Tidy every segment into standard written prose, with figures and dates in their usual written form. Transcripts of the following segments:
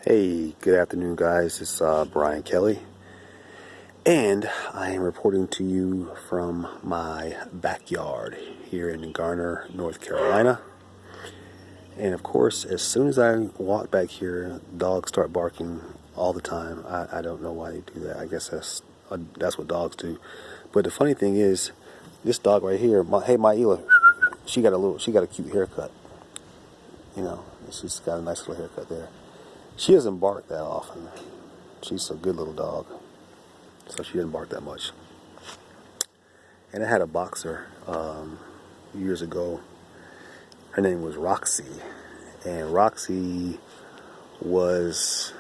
Hey, good afternoon, guys. It's Brian Kelly, and I am reporting to you from my backyard here in Garner, North Carolina. And of course, as soon as I walk back here, dogs start barking all the time. I don't know why they do that. I guess that's what dogs do. But the funny thing is, this dog right here, Maila, she got a cute haircut. You know, she's got a nice little haircut there. She doesn't bark that often. She's a good little dog, so she didn't bark that much. And I had a boxer years ago. Her name was Roxy, and Roxy was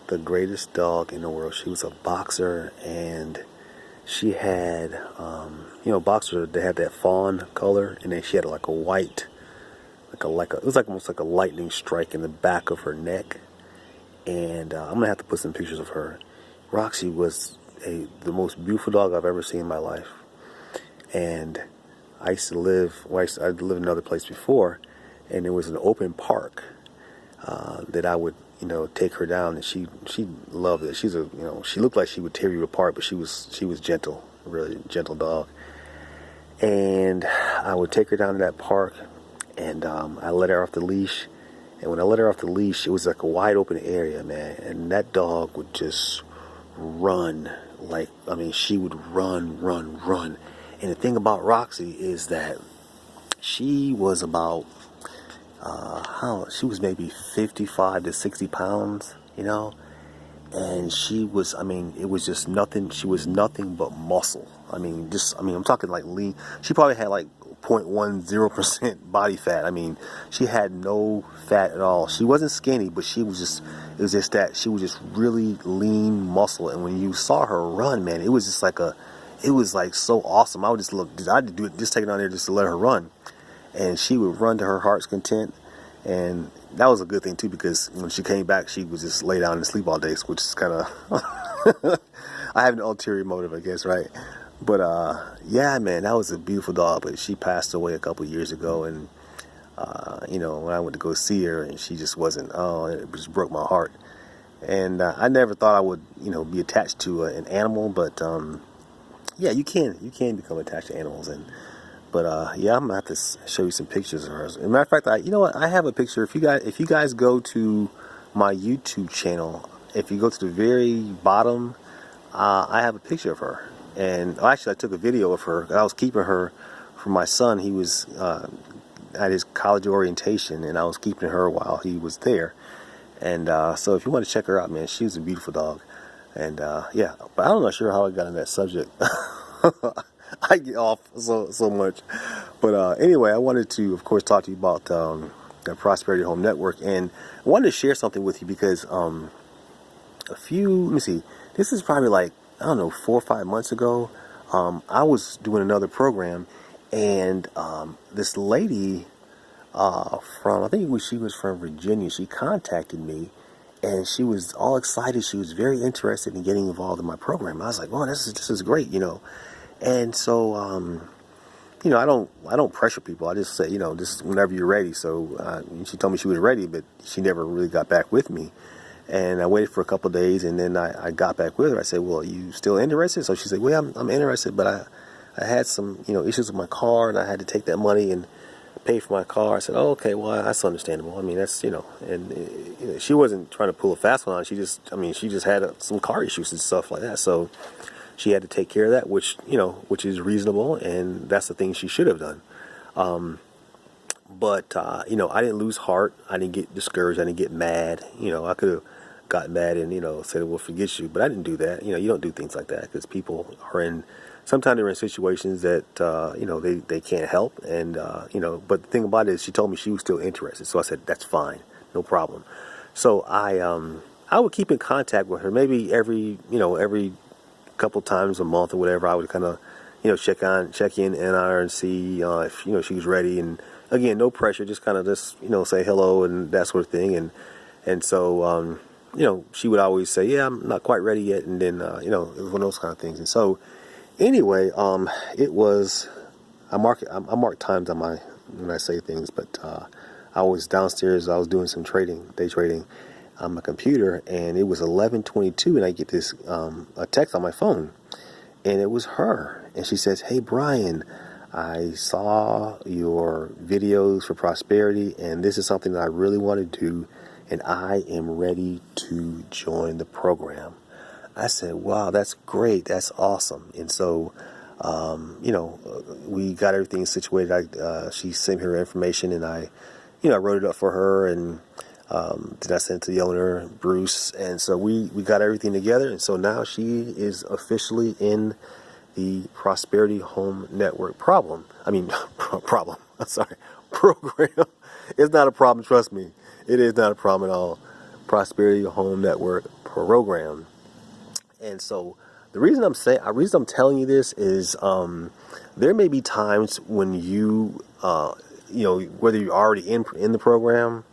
the greatest dog in the world. She was a boxer, and she had, boxers, they had that fawn color, and then she had like a white, it was like almost like a lightning strike in the back of her neck. And I'm gonna have to put some pictures of her. Roxy was the most beautiful dog I've ever seen in my life. And I lived in another place before, and there was an open park that I would, take her down, and she loved it. She looked like she would tear you apart, but she was gentle, a really gentle dog. And I would take her down to that park, and I let her off the leash. And when I let her off the leash, it was like a wide open area, man. And that dog would just run. She would run. And the thing about Roxy is that she was about, she was maybe 55 to 60 pounds, And it was just nothing. She was nothing but muscle. I'm talking like lean. She probably had like 0.10% body fat. She had no fat at all. She wasn't skinny, but it was just that she was just really lean muscle. And when you saw her run, man, it was just it was like so awesome. I had to do it, just take it on there just to let her run. And she would run to her heart's content. And that was a good thing too, because when she came back, she would just lay down and sleep all day, which is kind of, I have an ulterior motive, I guess, right? But yeah, man, that was a beautiful dog. But she passed away a couple years ago, and when I went to go see her, and she just wasn't. Oh, it just broke my heart. And I never thought I would, be attached to an animal. But yeah, you can become attached to animals. But yeah, I'm gonna have to show you some pictures of hers. As a matter of fact, I have a picture. If you guys go to my YouTube channel, if you go to the very bottom, I have a picture of her. And actually, I took a video of her. I was keeping her for my son. He was at his college orientation, and I was keeping her while he was there. And so if you want to check her out, man, she was a beautiful dog. And yeah, but I'm not sure how I got on that subject. I get off so much. But anyway, I wanted to, of course, talk to you about the Prosperity Home Network. And I wanted to share something with you because let me see, this is probably like, 4 or 5 months ago, I was doing another program, and this lady she was from Virginia, she contacted me, and she was all excited. She was very interested in getting involved in my program. I was like, "Oh, this is great," And so, I don't pressure people. I just say, just whenever you're ready. So she told me she was ready, but she never really got back with me. And I waited for a couple of days, and then I got back with her. I said, "Well, are you still interested?" So she said, "Well, I'm interested, but I had some, issues with my car, and I had to take that money and pay for my car." I said, "Oh, okay, well, that's understandable. That's, and she wasn't trying to pull a fast one on. She just had some car issues and stuff like that. So she had to take care of that, which is reasonable, and that's the thing she should have done. But I didn't lose heart. I didn't get discouraged. I didn't get mad. I could have got mad and said, "Well, forget you," but I didn't do that. You don't do things like that, because people sometimes they're in situations that they can't help, and but the thing about it is, she told me she was still interested, so I said, "That's fine, no problem." So I would keep in contact with her, maybe every couple times a month or whatever. I would kind of check in on her and see if she was ready. And again, no pressure, just kind of say hello and that sort of thing. And so she would always say, "Yeah, I'm not quite ready yet," and then it was one of those kind of things. And so anyway, it was, I mark times on when I say things, but I was downstairs. I was doing some day trading, on my computer, and it was 11:22, and I get this a text on my phone, and it was her, and she says, "Hey Brian, I saw your videos for prosperity, and this is something that I really want to do, and I am ready to join the program." I said, "Wow, that's great, that's awesome." And so, we got everything situated. She sent me her information, and I wrote it up for her, and then I sent it to the owner, Bruce, and so we got everything together, and so now she is officially in the Prosperity Home Network problem. I'm sorry, program. It's not a problem, trust me. It is not a problem at all. Prosperity Home Network program. And so the reason I'm telling you this is there may be times when whether you're already in the program,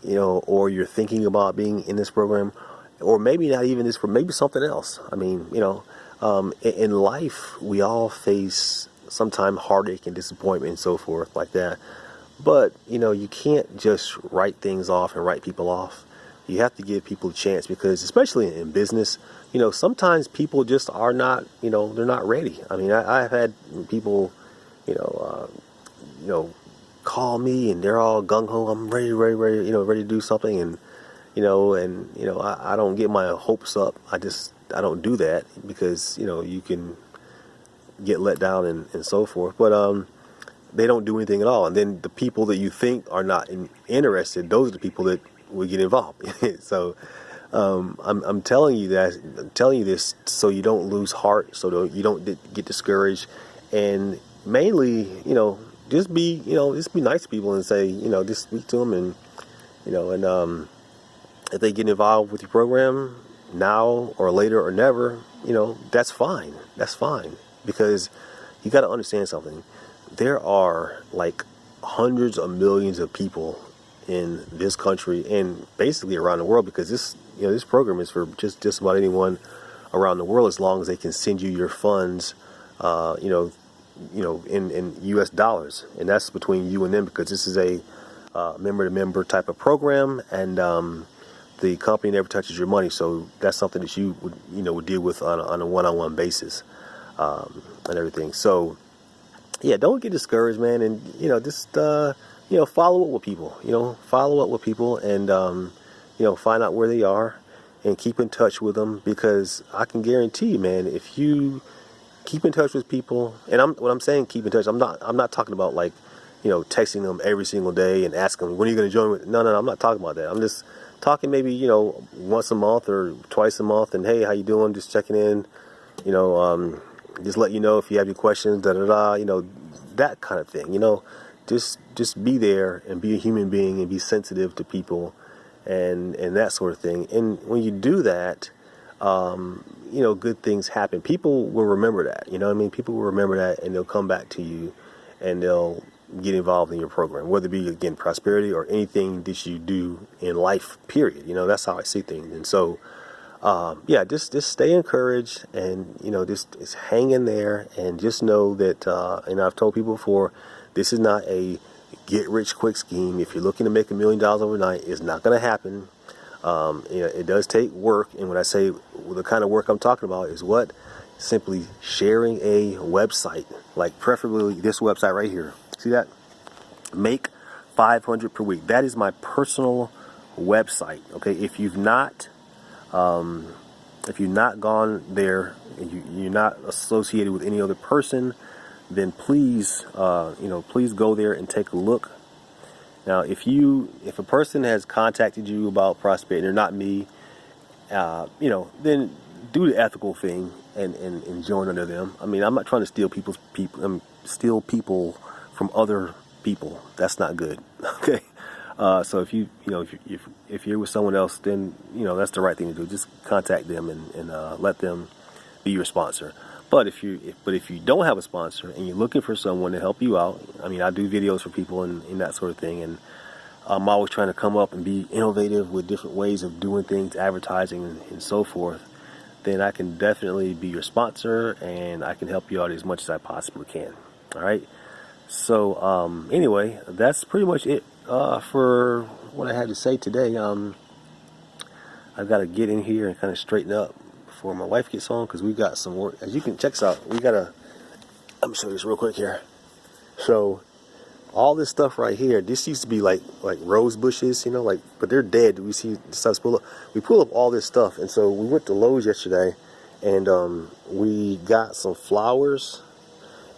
or you're thinking about being in this program, or maybe not even this, maybe something else. In life, we all face sometimes heartache and disappointment and so forth like that. But, you can't just write things off and write people off. You have to give people a chance, because especially in business, sometimes people just are not, they're not ready. I've had people, call me and they're all gung ho. I'm ready, ready to do something. And, I don't get my hopes up. I don't do that, because, you can get let down and so forth. But, they don't do anything at all. And then the people that you think are not interested, those are the people that will get involved. So, I'm telling you this so you don't lose heart, so you don't get discouraged, and mainly, just be nice to people and say, just speak to them, and, if they get involved with your program now or later or never, that's fine. That's fine, because you got to understand something. There are like hundreds of millions of people in this country and basically around the world, because this program is for just about anyone around the world, as long as they can send you your funds, in U.S. dollars, and that's between you and them, because this is a member-to-member type of program, and the company never touches your money, so that's something that you would deal with on a one-on-one basis, and everything. So, yeah, don't get discouraged, man, and just follow up with people, and find out where they are and keep in touch with them, because I can guarantee you, man, if you keep in touch with people, and when I'm saying keep in touch, I'm not talking about like, texting them every single day and asking them, when are you going to join with? No, I'm not talking about that. I'm just talking maybe, once a month or twice a month, and hey, how you doing? Just checking in, just let you know if you have any questions, that kind of thing, just be there and be a human being and be sensitive to people, and that sort of thing. And when you do that, good things happen. People will remember that, people will remember that, and they'll come back to you, and they'll get involved in your program, whether it be, again, prosperity or anything that you do in life, period. That's how I see things. And so, just stay encouraged, and, just hang in there, and just know that, and I've told people before, this is not a get rich quick scheme. If you're looking to make $1 million overnight, it's not going to happen. It does take work, and when I say the kind of work I'm talking about is what? Simply sharing a website, like preferably this website right here. See that? Make 500 per week. That is my personal website. Okay, if you've not gone there, and you're not associated with any other person, then please, please go there and take a look. Now, if a person has contacted you about prosperity, and they're not me, then do the ethical thing and join under them. I'm not trying to steal steal people from other people. That's not good. Okay. So if you're with someone else, then that's the right thing to do. Just contact them and let them be your sponsor. But if you don't have a sponsor and you're looking for someone to help you out, I do videos for people and that sort of thing, and I'm always trying to come up and be innovative with different ways of doing things, advertising and so forth. Then I can definitely be your sponsor, and I can help you out as much as I possibly can. All right. So anyway, that's pretty much it for what I had to say today. I've got to get in here and kind of straighten up before my wife gets home, because we got some work. As you can check this out, we got to, I'm gonna show you this real quick here. So all this stuff right here, this used to be like rose bushes, you know, like, but they're dead. We see the stuff pull up. We pull up all this stuff, and so we went to Lowe's yesterday, and we got some flowers,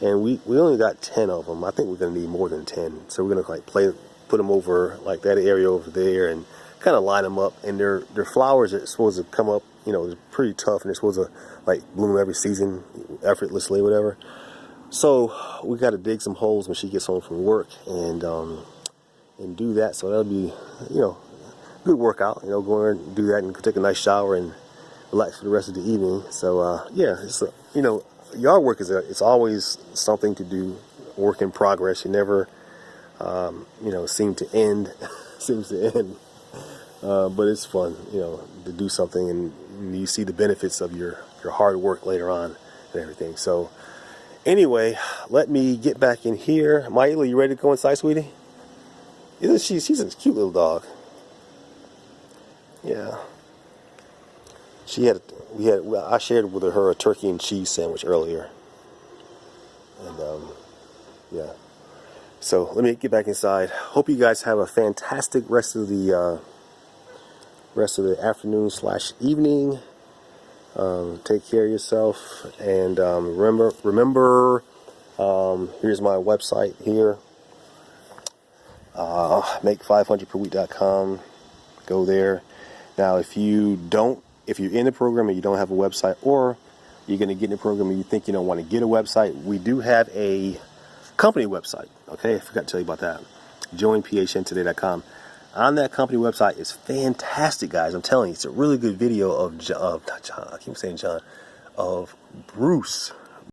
and we only got 10 of them. I think we're gonna need more than 10, so we're gonna like put them over like that area over there, and kind of line them up. And they're flowers that are supposed to come up, you know, they're pretty tough, and they're supposed to like bloom every season effortlessly, whatever. So we got to dig some holes when she gets home from work, and do that. So that'll be, you know, good workout. You know, go in and do that and take a nice shower and relax for the rest of the evening. So yeah, it's you know, yard work it's always something to do. Work in progress. You never you know, seems to end, but it's fun, you know, to do something, and you see the benefits of your hard work later on and everything. So anyway, let me get back in here. Miley, you ready to go inside, sweetie? Isn't she? She's a cute little dog. Yeah. I shared with her a turkey and cheese sandwich earlier, and yeah. So let me get back inside. Hope you guys have a fantastic rest of the afternoon / evening. Take care of yourself, and remember, here's my website here, make500perweek.com. Go there. Now, if you're in the program and you don't have a website, or you're going to get in the program and you think you don't want to get a website, we do have a company website. Okay, I forgot to tell you about that. joinphntoday.com. On that company website is fantastic, guys. I'm telling you, it's a really good video of John. I keep saying John, of Bruce.